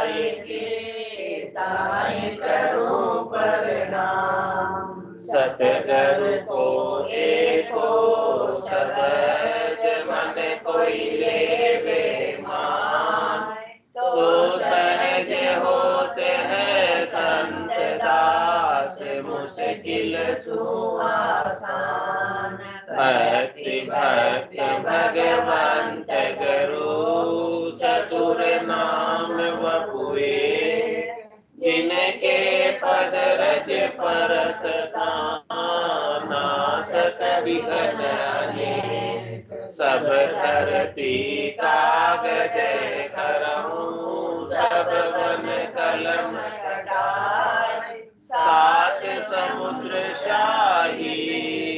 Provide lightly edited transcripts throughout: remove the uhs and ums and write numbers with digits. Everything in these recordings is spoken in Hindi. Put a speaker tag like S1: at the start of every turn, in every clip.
S1: गाय के ताय करूं प्रणाम। सतगुरु को एको शब्द मन कोई लेवे मान, तो सहज होते हैं संत दास मुश्किल सुआसान। भक्ति भक्त भगवंत गुरु चतुर नाम वपुए, जिनके पद रज परस नासत विघ्न अनेक। सब धरती कागज करऊं, सब वन कलम कटाए, सात समुद्र शाही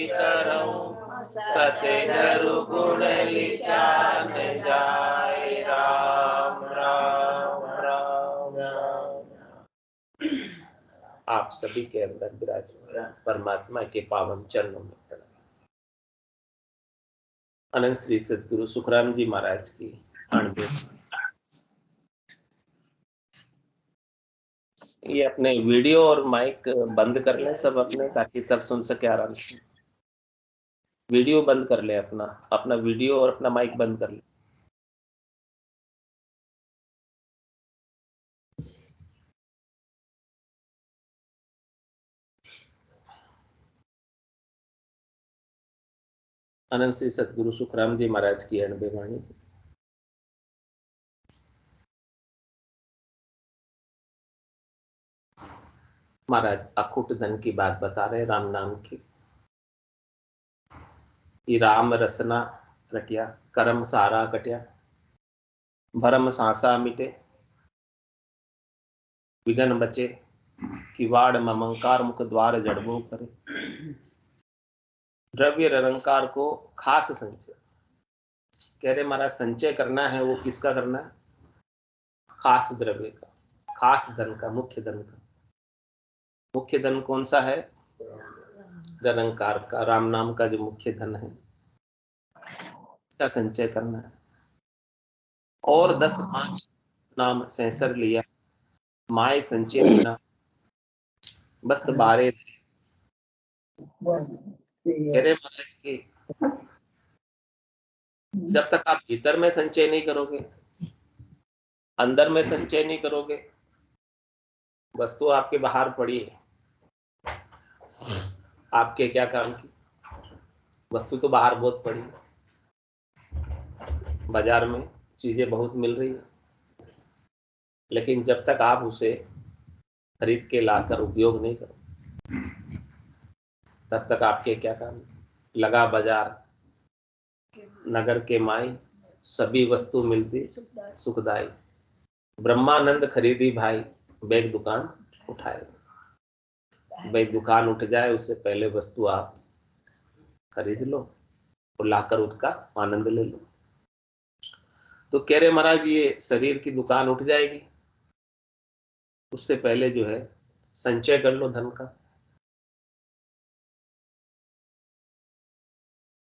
S1: करऊं, सतगुरु गुण लिचान जाय। राम राम राम राम। आप सभी के अंदर विराजमान परमात्मा के पावन चरणों में प्रणाम। अनंत श्री सद्गुरु सुखराम जी महाराज की अणबे। ये अपने वीडियो और माइक बंद कर लें सब अपने, ताकि सब सुन सके आराम से। वीडियो बंद कर ले, अपना वीडियो और अपना माइक बंद कर ले। अनंत श्री सद्गुरु सुखराम जी महाराज की अणबे वाणी। महाराज अखुट धन की बात बता रहे, राम नाम की। कि राम रसना रटिया, कर्म सारा कटिया, भरम सांसा मिटे, विघन बचे, किवाड़ ममंकार मुख द्वार जड़बो करे। द्रव्य निरंकार को खास संचय कह रहे महाराज। संचय करना है वो किसका करना है? खास द्रव्य का, खास धन का, मुख्य धन का। मुख्य धन कौन सा है? निरंकार का, राम नाम का जो मुख्य धन है, इसका संचय करना है। और 10-5 नाम सेंसर लिया, माए संचय बिना बस्त बारे तेरे महाराज के। जब तक आप भीतर में संचय नहीं करोगे, अंदर में संचय नहीं करोगे, वस्तु आपके बाहर पड़ी है, आपके क्या काम की? वस्तु तो बाहर बहुत पड़ी है, बाजार में चीजें बहुत मिल रही है, लेकिन जब तक आप उसे खरीद के लाकर उपयोग नहीं करो, तब तक आपके क्या काम? लगा बाजार नगर के माई, सभी वस्तु मिलती सुखदाई। ब्रह्मानंद खरीदी भाई, बैग दुकान उठाए। बैग दुकान उठ जाए उससे पहले वस्तु आप खरीद लो और लाकर उसका आनंद ले लो। तो कह रहे महाराज ये शरीर की दुकान उठ जाएगी, उससे पहले जो है संचय कर लो धन का।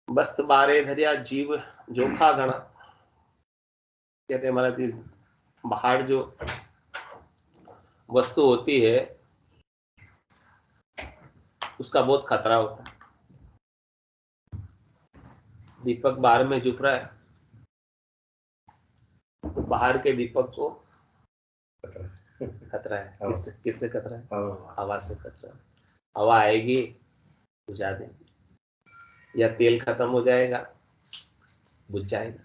S1: बस्त बारे धरिया जीव जोखा गणा। कहते महाराज इस बाहर जो वस्तु होती है उसका बहुत खतरा होता है। दीपक बाहर में जुट रहा है तो बाहर के दीपक को खतरा है। किससे खतरा है? हवा से खतरा है। हवा आएगी बुझा देगी, या तेल खत्म हो जाएगा बुझ जाएगा,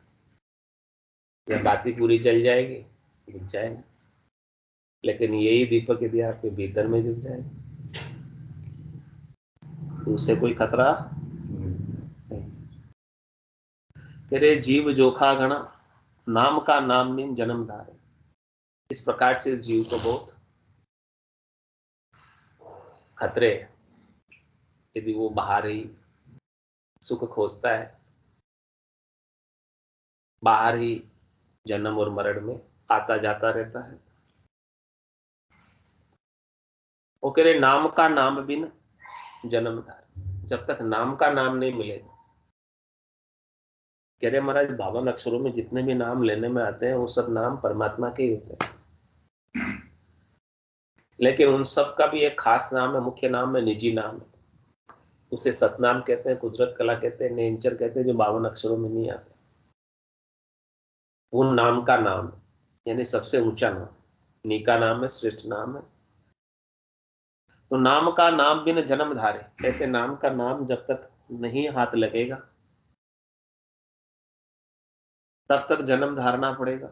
S1: या बाती पूरी जल जाएगी बुझ जाएगा। लेकिन यही दीपक यदि आपके भीतर में जुट जाए तो उससे कोई खतरा नहीं। तेरे जीव जोखा गणा, नाम का नाम में जन्म धारे। इस प्रकार से इस जीव को बहुत खतरे है। यदि वो बाहर ही सुख खोजता है, बाहर ही जन्म और मरण में आता जाता रहता है। वो कह रहे नाम का नाम बिन जन्म धारे। जब तक नाम का नाम नहीं मिलेगा, कह रहे महाराज 52 अक्षरों में जितने भी नाम लेने में आते हैं वो सब नाम परमात्मा के ही होते हैं। लेकिन उन सब का भी एक खास नाम है, मुख्य नाम है, निजी नाम है। उसे सतनाम कहते हैं, कुदरत कला कहते हैं, नेंचर कहते हैं, जो 52 अक्षरों में नहीं आते। वो नाम का नाम है, यानी सबसे ऊंचा नाम, नीका नाम है, श्रेष्ठ नाम है। तो नाम का नाम बिन जन्म धारे, ऐसे नाम का नाम जब तक नहीं हाथ लगेगा तब तक जन्म धारना पड़ेगा।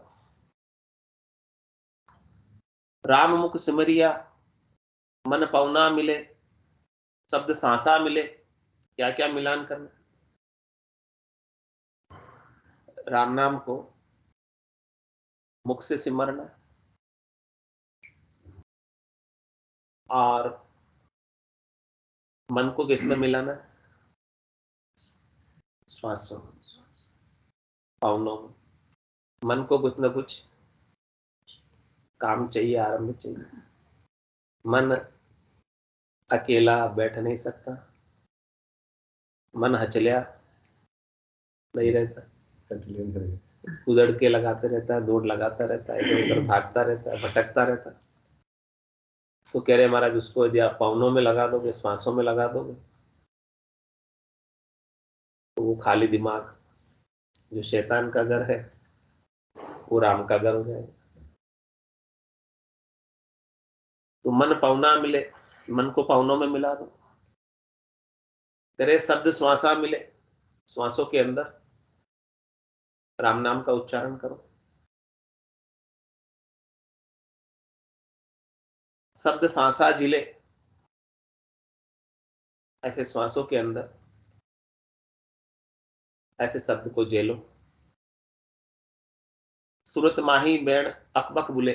S1: राम मुख सिमरिया मन पौना मिले, शब्द सांसा मिले। क्या क्या मिलान करना? राम नाम को मुख से सिमरना और मन को किसमें मिलाना? श्वासों, पावनों में। मन को कुछ ना कुछ काम चाहिए, आरंभ चाहिए। मन अकेला बैठ नहीं सकता, मन हचलिया नहीं रहता, उधड़ के लगाते रहता है, दौड़ लगाता रहता है, इधर उधर भागता रहता है, भटकता रहता है। तो कह रहे महाराज, उसको यदि आप पावनों में लगा दोगे, श्वासों में लगा दोगे, तो वो खाली दिमाग जो शैतान का घर है वो राम का घर हो जाएगा। तो मन पौना मिले, मन को पावनों में मिला दो। तेरे शब्द श्वासा मिले, श्वासों के अंदर राम नाम का उच्चारण करो। शब्द सांसा जिले, ऐसे श्वासों के अंदर ऐसे शब्द को जेलो। सूरत माही बैण अकबक बुले,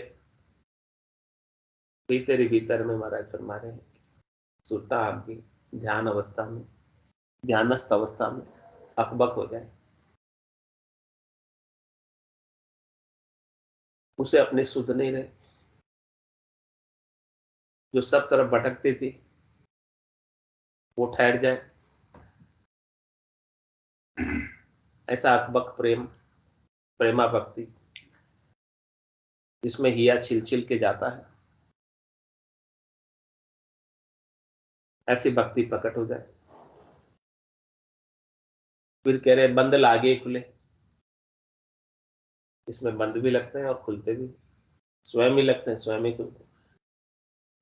S1: भीतर ही भीतर में महाराज फरमा रहे हैं, सुरता आपकी ध्यान अवस्था में, ध्यानस्थ अवस्था में अकबक हो जाए, उसे अपने सुध नहीं रहे, जो सब तरफ भटकती थी वो ठहर जाए। ऐसा अकबक प्रेम, प्रेमा भक्ति जिसमें हिया छिल छिल के जाता है, ऐसी भक्ति प्रकट हो जाए। फिर कह रहे बंद लागे खुले, इसमें बंद भी लगते हैं और खुलते भी, स्वयं ही लगते हैं, स्वयं ही खुलते हैं।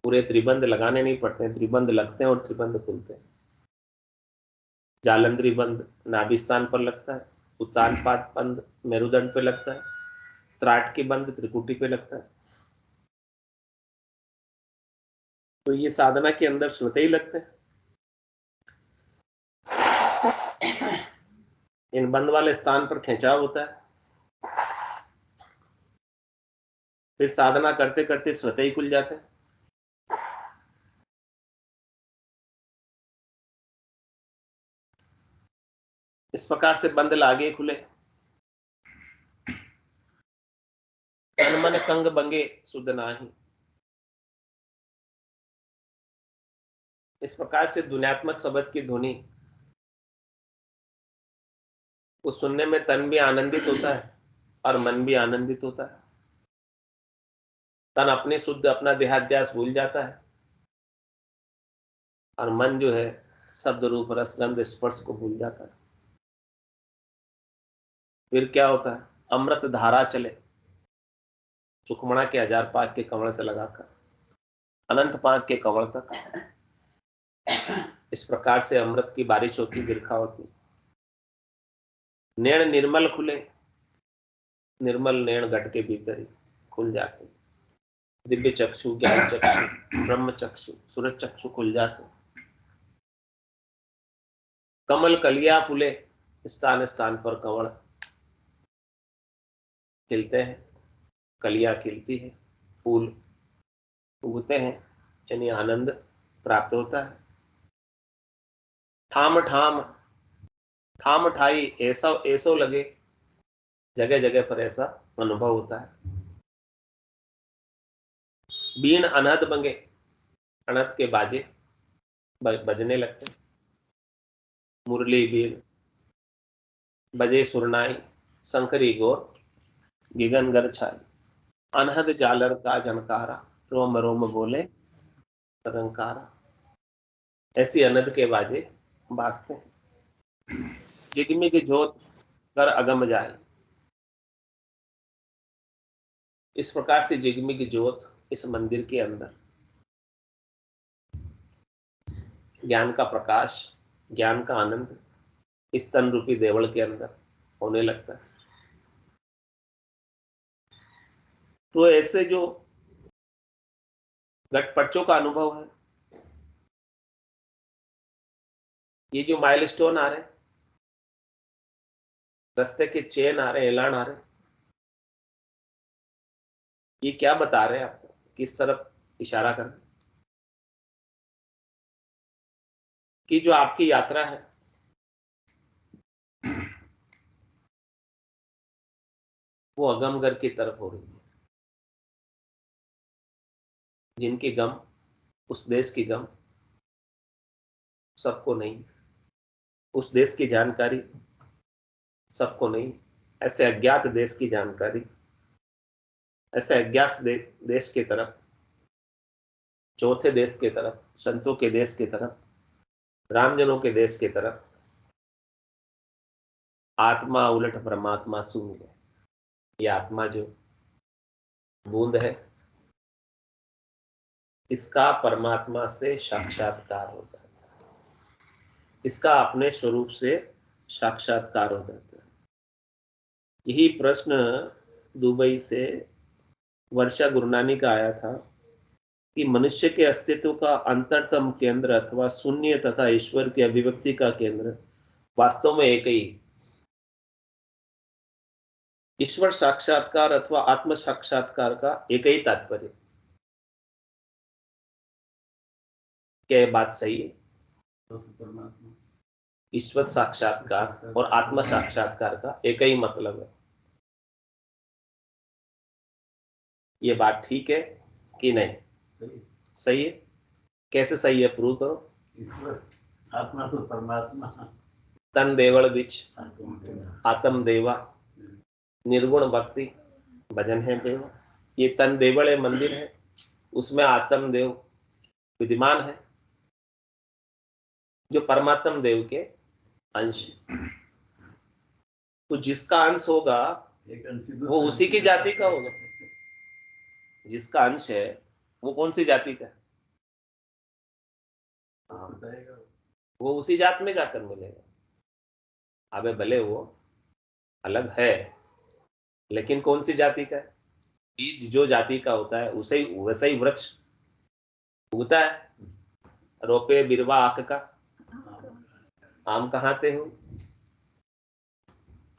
S1: पूरे त्रिबंध लगाने नहीं पड़ते हैं, त्रिबंध लगते हैं और त्रिबंध खुलते हैं। जालंधरी बंद नाभि स्थान पर लगता है, उत्तान पाद बंद मेरुदंड पे लगता है, त्राट की बंद त्रिकुटी पे लगता है। तो ये साधना के अंदर स्वतः ही लगते हैं। इन बंद वाले स्थान पर खिंचाव होता है, फिर साधना करते करते स्वतः ही खुल जाते हैं। इस प्रकार से बंद लागे खुले, तन मन संग बंगे सुध नाही। इस प्रकार से ध्वन्यात्मक शब्द की ध्वनि को सुनने में तन भी आनंदित होता है और मन भी आनंदित होता है। तन अपने शुद्ध अपना देहाध्यास भूल जाता है और मन जो है शब्द रूप रसगंध स्पर्श को भूल जाता है। फिर क्या होता है? अमृत धारा चले, सुखमणा के 1000 पाक के कमल से लगाकर अनंत पाक के कमल तक, इस प्रकार से अमृत की बारिश होती, बिरखा होती। नैण निर्मल खुले, निर्मल नैण घट के भीतर ही खुल जाते। दिव्य चक्षु, ज्ञान चक्षु, ब्रह्म चक्षु, सूरज चक्षु खुल जाते। कमल कलिया फूले, स्थान स्थान पर कमल खिलते हैं, कलियां खिलती है, फूल उगते हैं, यानी आनंद प्राप्त होता है। ठाम ठाम, ठाम ठाई, ऐसा ऐसो लगे, जगह जगह पर ऐसा अनुभव होता है। बीन अनहद बंगे, अनहद के बाजे बजने लगते। मुरली बीन बजे सुरनाई, शंकरी गोर गिगन गर छाई। अनहद जालर का झनकारा, रोम रोम बोले रंकारा। ऐसी अनहद के बाजे बाजते हैं। जिगमिग जोत कर अगम जाए, इस प्रकार से जिगमिग जोत इस मंदिर के अंदर ज्ञान का प्रकाश, ज्ञान का आनंद इस तन रूपी देवल के अंदर होने लगता है। तो ऐसे जो घटपर्चों का अनुभव है, ये जो माइलस्टोन आ रहे हैं, रास्ते के चेन आ रहे हैं, एलान आ रहे हैं, ये क्या बता रहे हैं आपको, किस तरफ इशारा कर रहे हैं? कि जो आपकी यात्रा है वो अगमगर की तरफ हो रही है। जिनकी गम, उस देश की गम सबको नहीं, उस देश की जानकारी सबको नहीं, ऐसे अज्ञात देश की जानकारी, ऐसे अज्ञात देश की तरफ, चौथे देश की तरफ, संतों के देश की तरफ, रामजनों के देश की तरफ आत्मा उलट परमात्मा शून्य। ये आत्मा जो बूंद है, इसका परमात्मा से साक्षात्कार हो जाता है, इसका अपने स्वरूप से साक्षात्कार हो जाता है। यही प्रश्न दुबई से वर्षा गुरनानी का आया था कि मनुष्य के अस्तित्व का अंतरतम केंद्र अथवा शून्य तथा ईश्वर की अभिव्यक्ति का केंद्र वास्तव में एक ही, ईश्वर साक्षात्कार अथवा आत्म साक्षात्कार का एक ही तात्पर्य। क्या ये बात सही है? ईश्वर साक्षात्कार और आत्म साक्षात्कार का एक ही मतलब है। ये बात ठीक है कि नहीं? सही है। कैसे सही है, प्रूव करो।
S2: ईश्वर आत्मा तो परमात्मा,
S1: तन देवल बिच आत्म देवा, निर्गुण भक्ति भजन है देव। ये तन देवल है, मंदिर है, उसमें आत्म देव विद्यमान है जो परमात्म देव के अंश है। तो जिसका अंश होगा वो उसी की जाति का होगा। जिसका अंश है वो कौन सी जाति का है? वो उसी जात में जाकर मिलेगा। अबे भले वो अलग है, लेकिन कौन सी जाति का है? बीज जो जाति का होता है उसे ही, वैसा ही वृक्ष उगता है। रोपे बिरवा आक का, आम कहाँ से हो?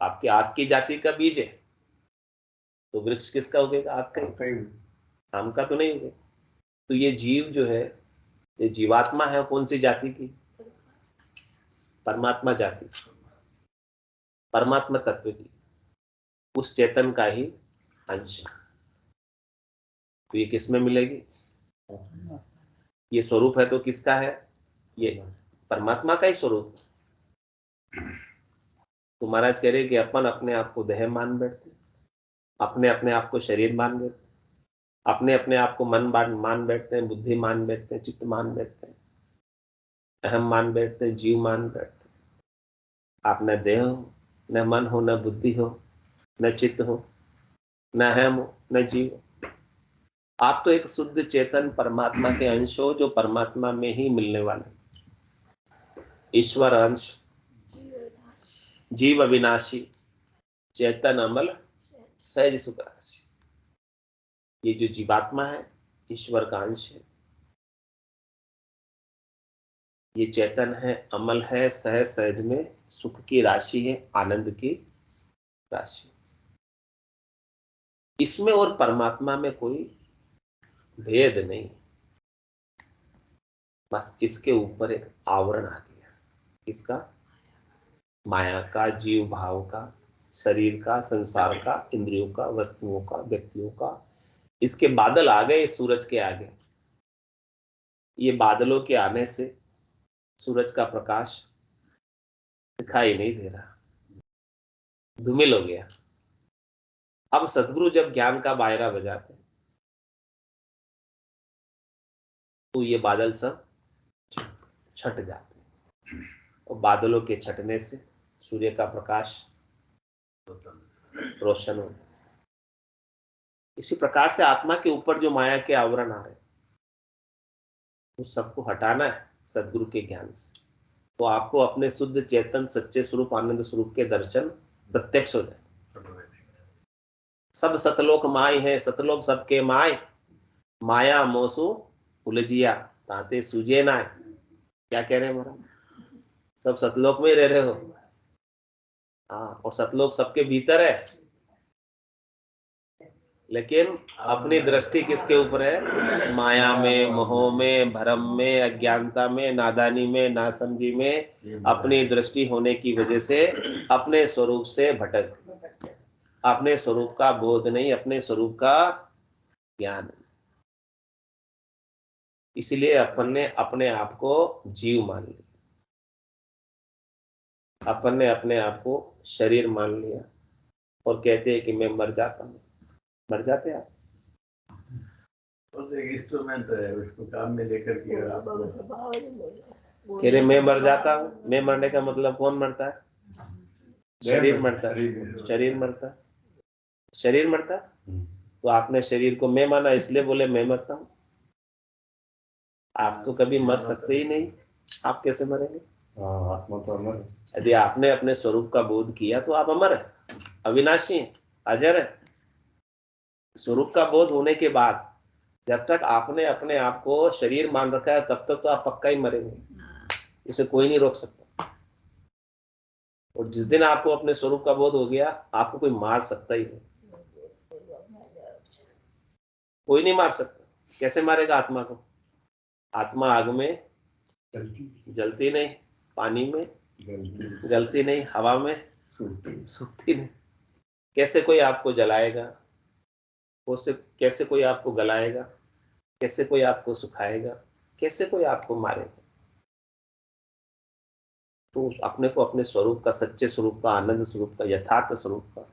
S1: आपके आक की जाति का बीज है तो वृक्ष किसका उगेगा? आक का ही, आम का तो नहीं उगेगा। तो ये जीव जो है, ये जीवात्मा है, कौन सी जाति की? परमात्मा जाति, परमात्मा तत्व की, उस चेतन का ही अंश। तो ये किस में मिलेगी? ये स्वरूप है तो किसका है? ये परमात्मा का ही स्वरूप। तो महाराज कह रहे कि अपन अपने आप को देह मान बैठते, अपने अपने आप को शरीर मान बैठते, अपने अपने आप को मन मान बैठते हैं, बुद्धि मान बैठते हैं, चित्त मान बैठते हैं, अहम मान बैठते हैं, जीव मान बैठते हैं। आप न देह हो, न मन हो, न बुद्धि हो, न चित्त हो, न अहम हो, न जीव हो। आप तो एक शुद्ध चेतन परमात्मा के अंश हो जो परमात्मा में ही मिलने वाले। ईश्वर अंश, जीव अविनाशी, चेतन अमल, सहज सुख राशि। ये जो जीवात्मा है ईश्वर का अंश है। ये चेतन है, अमल है, सहज सहज में सुख की राशि है, आनंद की राशि। इसमें और परमात्मा में कोई भेद नहीं, बस इसके ऊपर एक आवरण आ गया। इसका माया का, जीव भाव का, शरीर का, संसार का, इंद्रियों का, वस्तुओं का, व्यक्तियों का, इसके बादल आ गए सूरज के आगे। ये बादलों के आने से सूरज का प्रकाश दिखाई नहीं दे रहा, धूमिल हो गया। अब सदगुरु जब ज्ञान का बायरा बजाते तो ये बादल सब छट जाते हैं, और बादलों के छटने से सूर्य का प्रकाश रोशन होता है। इसी प्रकार से आत्मा के ऊपर जो माया के आवरण आ रहे हैं उस सबको हटाना है सदगुरु के ज्ञान से, तो आपको अपने शुद्ध चेतन सच्चे स्वरूप आनंद स्वरूप के दर्शन प्रत्यक्ष हो जाए। सब सतलोक माय है, सतलोक सबके माय, माया मोसु उलझिया ताते सूझे ना। क्या कह रहे हैं महाराज? सब सतलोक में ही रह रहे हो। हाँ, और सतलोक सबके भीतर है, लेकिन अपनी दृष्टि किसके ऊपर है? माया में, मोह में, भ्रम में, अज्ञानता में, नादानी में, नासमझी में अपनी दृष्टि होने की वजह से अपने स्वरूप से भटक, अपने स्वरूप का बोध नहीं, अपने स्वरूप का ज्ञान। इसलिए अपन ने अपने आप को जीव मान लिया, अपन ने अपने आप को शरीर मान लिया और कहते हैं कि मैं मर जाता हूँ। मर जाते हैं आप?
S2: एक इंस्ट्रूमेंट है, उसको काम में लेकर के
S1: कह रहे मैं मर जाता हूँ। मैं मरने का मतलब कौन मरता है? शरीर मरता है। शरीर मरता है, शरीर मरता है। तो आपने शरीर को मैं माना इसलिए बोले मैं मरता हूँ। आप तो कभी मर सकते ही नहीं, आप कैसे मरेंगे?
S3: आत्मा तो अमर है।
S1: यदि आपने अपने स्वरूप का बोध किया तो आप अमर है, अविनाशी है, अजर है। स्वरूप का बोध होने के बाद जब तक आपने अपने आप को शरीर मान रखा है तब तक तो आप पक्का ही मरेंगे, उसे कोई नहीं रोक सकता। और जिस दिन आपको अपने स्वरूप का बोध हो गया आपको कोई मार सकता ही नहीं, कोई नहीं मार सकता। कैसे मारेगा आत्मा को? आत्मा आग में जलती नहीं, पानी में गलती नहीं, हवा में सूखती नहीं। कैसे कोई आपको जलाएगा? कैसे कोई आपको गलाएगा? कैसे कोई आपको सुखाएगा? कैसे कोई आपको मारेगा? तो अपने को अपने स्वरूप का, सच्चे स्वरूप का, आनंद स्वरूप का, यथार्थ स्वरूप का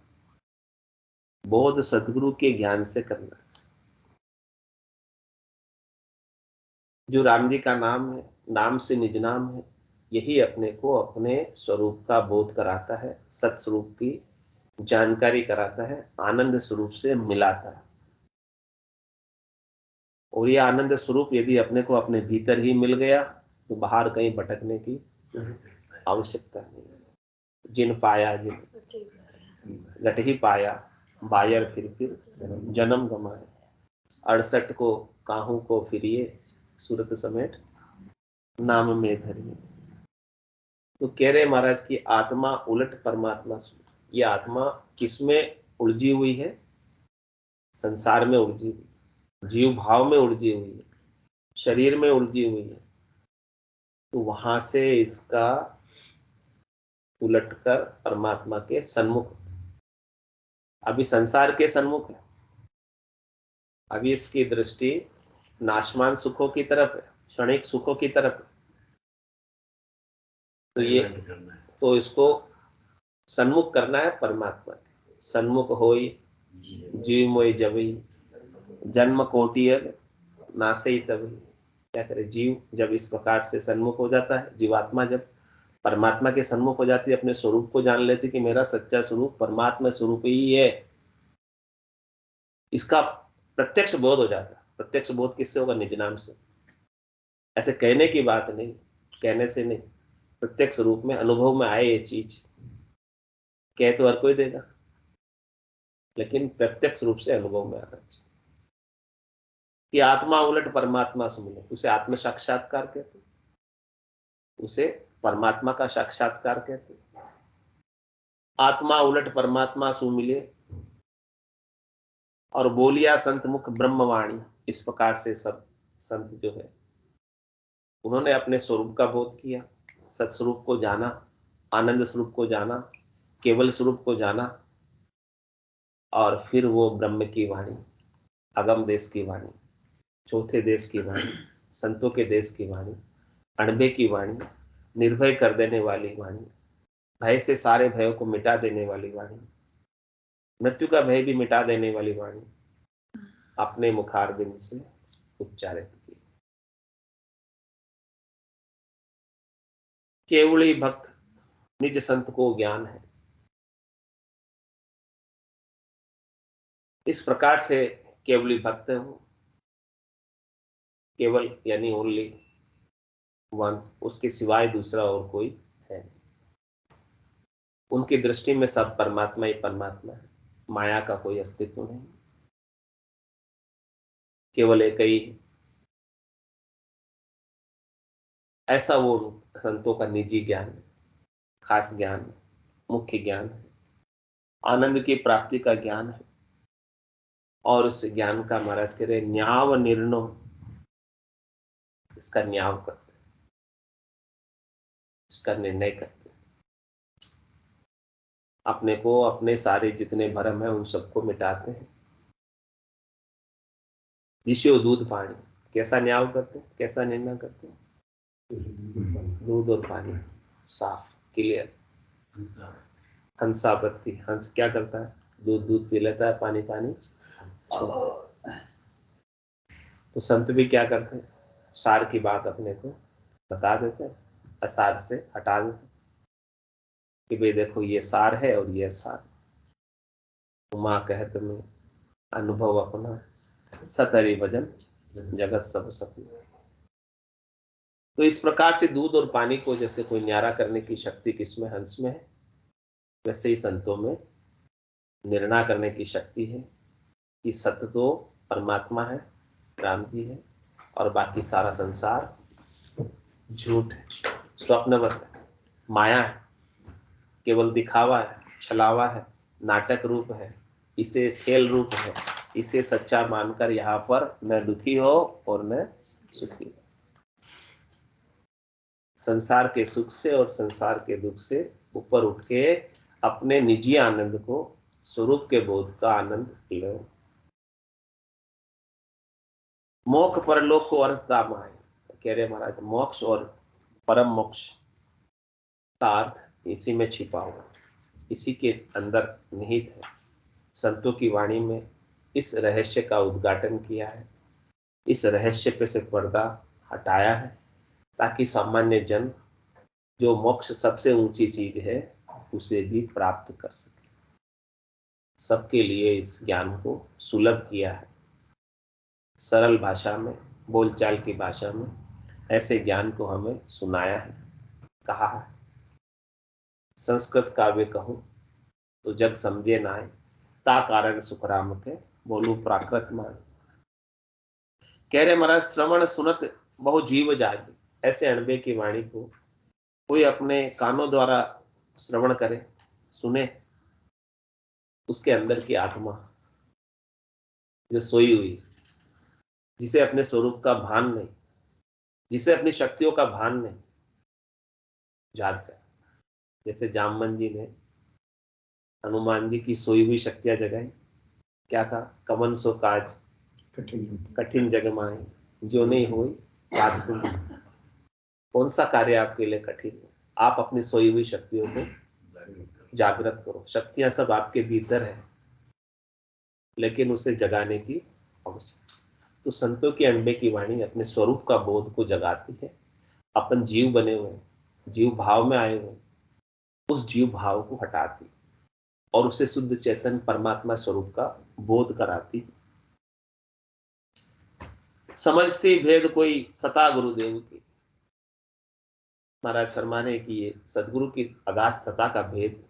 S1: बोध सदगुरु के ज्ञान से करना है। जो राम जी का नाम है, नाम से निज नाम है, यही अपने को अपने स्वरूप का बोध कराता है, सत्स्वरूप की जानकारी कराता है, आनंद स्वरूप से मिलाता है। और यह आनंद स्वरूप यदि अपने को अपने भीतर ही मिल गया तो बाहर कहीं भटकने की आवश्यकता नहीं है। जिन पाया जिन घट ही पाया, बायर फिर जन्म गमाए, 68 को काहू को फिरिए, सूरत समेट नाम में धरिए। तो कह रहे महाराज की आत्मा उलट परमात्मा सूट। ये आत्मा किसमें उलझी हुई है? संसार में उलझी हुई, जीव भाव में उलझी हुई है, शरीर में उलझी हुई है। तो वहां से इसका उलटकर परमात्मा के सन्मुख, अभी संसार के सन्मुख है, अभी इसकी दृष्टि नाशवान सुखों की तरफ है, क्षणिक सुखों की तरफ है। तो ये तो इसको सन्मुख करना है परमात्मा के। सन्मुख होई जीव मोई जबई, जन्म कोटियल नासई तभी। क्या करे जीव? जब इस प्रकार से सन्मुख हो जाता है, जीवात्मा जब परमात्मा के सन्मुख हो जाती है, अपने स्वरूप को जान लेती कि मेरा सच्चा स्वरूप परमात्मा स्वरूप ही है, इसका प्रत्यक्ष बोध हो जाता है। प्रत्यक्ष बोध किससे होगा? निज नाम से। ऐसे कहने की बात नहीं, कहने से नहीं, प्रत्यक्ष रूप में अनुभव में आए ये चीज। कह तो हर कोई देगा, लेकिन प्रत्यक्ष रूप से अनुभव में आना चाहिए कि आत्मा उलट परमात्मा से मिले। उसे आत्म साक्षात्कार कहते, उसे परमात्मा का साक्षात्कार कहते। आत्मा उलट परमात्मा से मिले और बोलिया संत मुख ब्रह्मवाणी। इस प्रकार से सब संत जो है उन्होंने अपने स्वरूप का बोध किया, सत्स्वरूप को जाना, आनंद स्वरूप को जाना, केवल स्वरूप को जाना, और फिर वो ब्रह्म की वाणी, अगम देश की वाणी, चौथे देश की वाणी, संतों के देश की वाणी, अणबे की वाणी, निर्भय कर देने वाली वाणी, भय से सारे भयों को मिटा देने वाली वाणी, मृत्यु का भय भी मिटा देने वाली वाणी अपने मुखारबिंद से उच्चारित की। केवली भक्त निज संत को ज्ञान है। इस प्रकार से केवली भक्त हूं, केवल यानी ओनली वन, उसके सिवाय दूसरा और कोई है नहीं। उनकी दृष्टि में सब परमात्मा ही परमात्मा है, माया का कोई अस्तित्व नहीं, केवल एक ही। ऐसा वो संतों का निजी ज्ञान है, खास ज्ञान है, मुख्य ज्ञान है, आनंद की प्राप्ति का ज्ञान है। और उस ज्ञान का महाराज कह रहे न्याव निर्णय, इसका न्याव करते, इसका निर्णय करते, अपने को, अपने सारे जितने भरम है उन सबको मिटाते हैं। जिसो दूध पानी, कैसा न्याव करते, कैसा निर्णय करते? दूध और पानी साफ क्लियर। हंसावृत्ति, हंस क्या करता है? दूध दूध पी लेता है, पानी पानी छोड़। तो संत भी क्या करते हैं? सार की बात अपने को बता देते हैं, असार से हटा देते हैं कि भाई देखो ये सार है और ये सार। उमा कहत में अनुभव अपना, सतरी भजन जगत सब सपना। तो इस प्रकार से दूध और पानी को जैसे कोई न्यारा करने की शक्ति किसमें? हंस में है, वैसे ही संतों में निर्णय करने की शक्ति है कि सत्य तो परमात्मा है, राम जी है, और बाकी सारा संसार झूठ है, स्वप्नवत है, माया है, केवल दिखावा है, छलावा है, नाटक रूप है, इसे खेल रूप है। इसे सच्चा मानकर यहाँ पर न दुखी हो और न सुखी हो। संसार के सुख से और संसार के दुख से ऊपर उठ के अपने निजी आनंद को, स्वरूप के बोध का आनंद लो। मोक्ष परलोक को अर्थ दाम है, कह रहे महाराज मोक्ष और परम मोक्ष का अर्थ इसी में छिपा हुआ, इसी के अंदर निहित है। संतों की वाणी में इस रहस्य का उद्घाटन किया है, इस रहस्य पे से पर्दा हटाया है, ताकि सामान्य जन जो मोक्ष सबसे ऊंची चीज है उसे भी प्राप्त कर सके। सबके लिए इस ज्ञान को सुलभ किया है, सरल भाषा में, बोलचाल की भाषा में ऐसे ज्ञान को हमें सुनाया है, कहा है। संस्कृत काव्य कहूं तो जग समझे नाय, ता कारण सुखराम के बोलू प्राकृत मान। कह रहे महाराज श्रवण सुनत बहु जीव जागे। ऐसे अणबे की वाणी को कोई अपने कानों द्वारा श्रवण करे, सुने, उसके अंदर की आत्मा जो सोई हुई, जिसे अपने स्वरूप का भान नहीं, जिसे अपनी शक्तियों का भान नहीं, जाग जाए। जैसे जामवन जी ने हनुमान जी की सोई हुई शक्तियां जगाई। क्या था? कमन सो काज कठिन जग माए, जो नहीं हुई बात तुम। कौन सा कार्य आपके लिए कठिन है? आप अपनी सोई हुई शक्तियों को जागृत करो। शक्तियां सब आपके भीतर है, लेकिन उसे जगाने की आवश्यकता। तो संतों की अनबे की वाणी अपने स्वरूप का बोध को जगाती है। अपन जीव बने हुए, जीव भाव में आए हुए, उस जीव भाव को हटाती और उसे शुद्ध चेतन परमात्मा स्वरूप का बोध कराती। समझ से भेद कोई सता गुरुदेव की। महाराज फरमाने कि ये सदगुरु की अगाध सता का भेद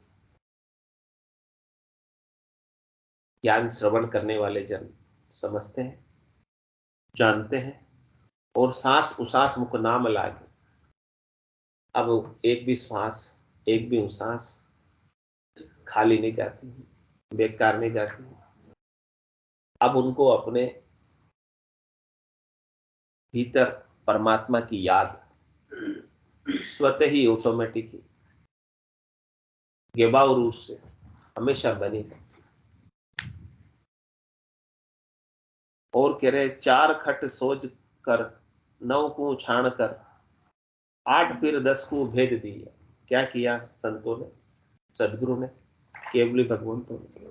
S1: ज्ञान श्रवण करने वाले जन समझते हैं, जानते हैं, और सांस उसास मुख नाम लागे। अब एक भी श्वास, एक भी उसास खाली नहीं जाती, बेकार नहीं जाती। अब उनको अपने भीतर परमात्मा की याद स्वतः ही ऑटोमेटिक गेबाव रूप से हमेशा बनी है। और कह रहे चार खट सोच कर, 9 को छाण कर, 8 फिर 10 को भेद दिया। क्या किया संतों ने, सदगुरु ने, केवली भगवंतों ने?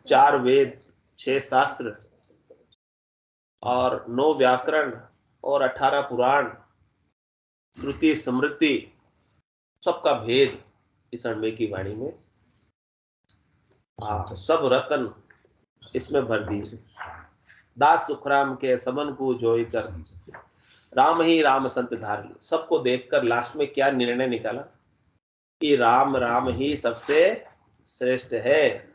S1: 4 वेद, 6 शास्त्र और 9 व्याकरण और 18 पुराण, श्रुति स्मृति, सबका भेद इस अण्वे की वाणी में, सब रतन इसमें भर दिए। दास सुखराम के समन को जोई कर, राम ही राम संत धार ली। सबको देखकर लास्ट में क्या निर्णय निकाला कि राम राम ही सबसे श्रेष्ठ है।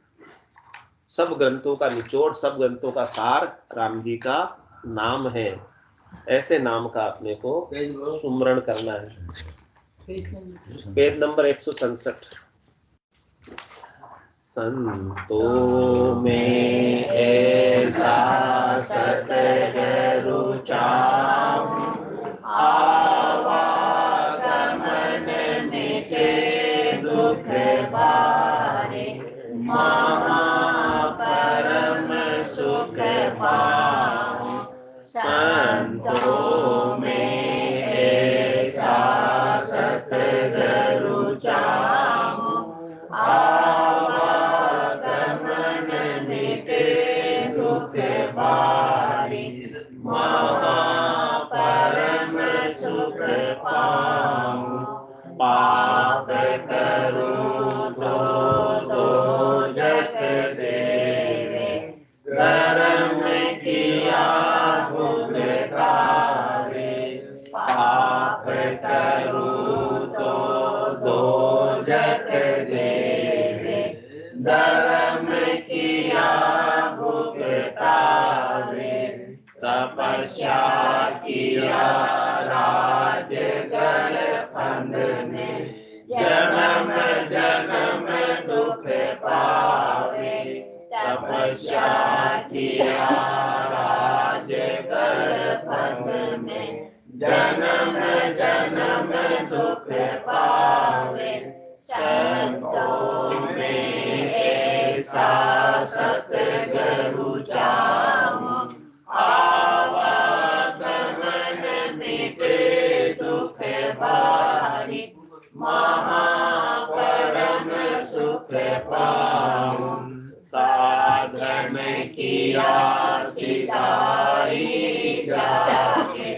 S1: सब ग्रंथों का निचोड़, सब ग्रंथों का सार राम जी का नाम है। ऐसे नाम का अपने को सुमरण करना है। Page number 167। संतों में ऐसा सतगुरु चाहूं, आवागमन मिटे दुख बारे, महापरम सुख पाऊं। संतों में ऐसा सतगुरु चाहूं, आवागमन मिटे दुख बारे, महापरम सुख पाऊं। पाप करूं तो दोजख देवे, धर्म किया भुगतावे। पाप करूं तो दोजख देवे, धर्म किया भुगतावे। तपस्या किया राजगढ़ फंद में, जन्म जन्म दुख पावे। तपस्या किया राजगढ़ फंद में, जन्म जन्म दुख पावे। संतों में ऐसा सतगुरु चाहूं, आवागमन मिटे दुख बारे, महापरम सुख पाऊं। साधन किया सिधाई जाके,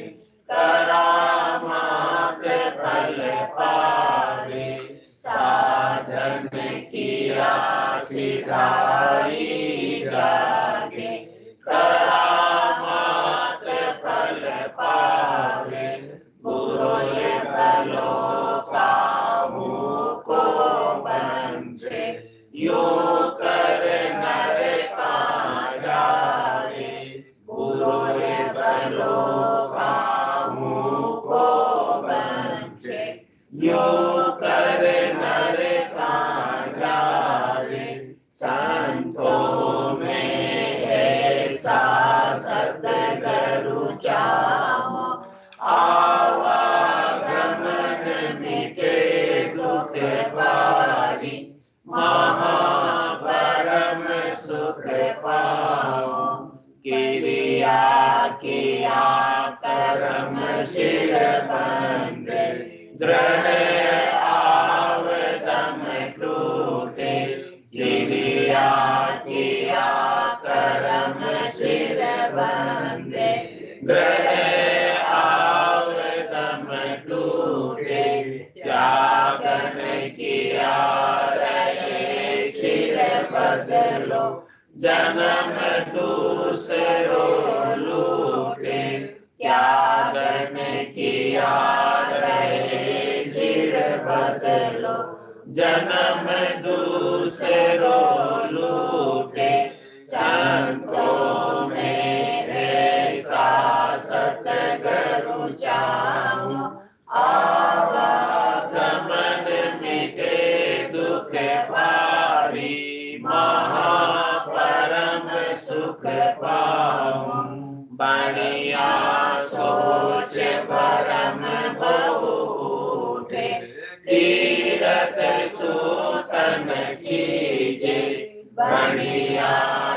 S1: करामात फल पावे। साधन किया सिधाई जाके, करामात फल पावे। गुरु बलो काहू को बंचे, यो कर नर काजा रे। गुरु बलो काहू को बंचे, यो कर नर काजा रे। संतों में ऐसा सतगुरु चाहूं, आवागमन मिटे दुख बारी, महापरम सुख पाऊं। क्रिया किया कर्म सिर बंद, ग्रह आवदम टूटे। क्रिया किया कर्म सिर बंद, ग्रह आवदम टूटे। त्यागन किया रहे सिर बदलो, जन्म दूसरो लूटे। त्यागन किया रहे सिर बदलो, जन्म दूसरो लूटे। संतों में ऐसा सतगुरु चाहूं, आवागमन मिटे दुख बारी, महापरम सुख पाऊं। बढ़िया सोच भरम बहु उठे, तीरथ सूतन चीजे। बढ़िया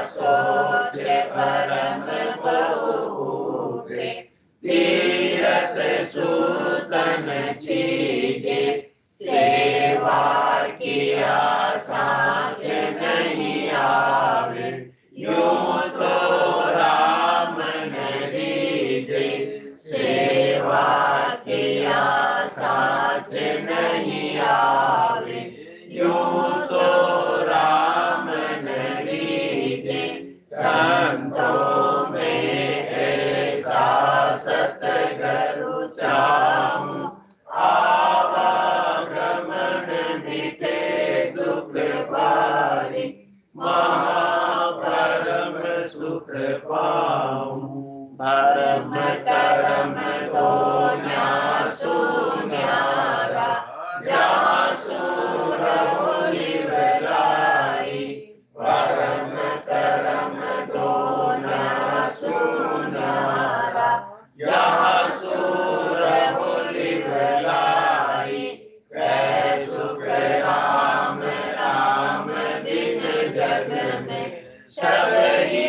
S1: सोच भरम बहु उठे, तीरथ सूतन चीजे। सेवा किया साँच नहीं आवे,
S4: जावे, यूं तो राम नरीजे, संतों में ऐसा सतगुरु चाहूं, आवागमन मिटे दुख बारी, महापरम सुख पाऊं। भरम करम दो न्यासो न्यारा, जहाँ सूर हो निवलाई। भरम करम दो न्यासो न्यारा, जहाँ सूर हो निवलाई। कै सुख राम राम बिन जग में, सब ही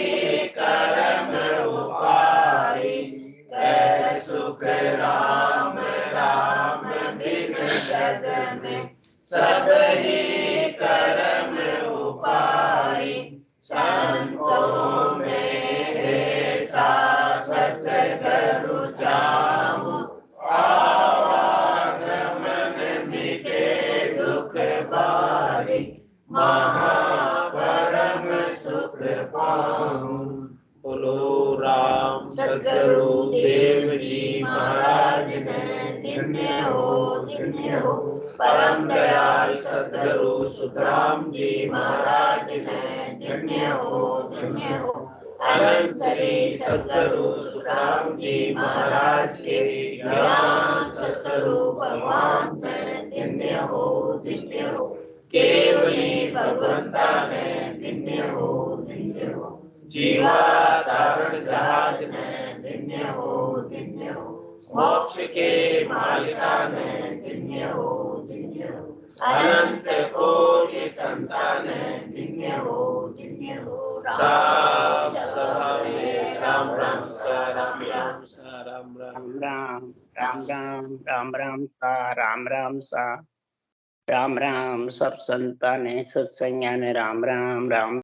S4: करम उपाई। कै सुख राम राम बिन जग में, सब ही करम उपाई। संतों में ऐसा सतगुरु चाहूं, आवागमन मिटे दुख बारी, महापरम सुख पाऊं।
S1: बोलो राम
S4: सद्गुरु देव जी महाराज ने धन्य हो परम दयाल सद्गुरु सुखराम जी महाराज ने धन्य हो अनंत श्री सद्गुरु सुखराम जी महाराज के ज्ञान स्वरूप भगवान ने धन्य हो केवली भगवंता ने धन्य हो जीवा तारण जहाज ने धन्य हो मोक्ष के मालिका ने धन्य हो अनंत कोटि संतान धन्य हो राम सवारे राम राम सा राम राम सा राम राम
S5: राम राम राम राम राम सा राम राम सा राम राम सब संतान सत्संज्ञान राम राम राम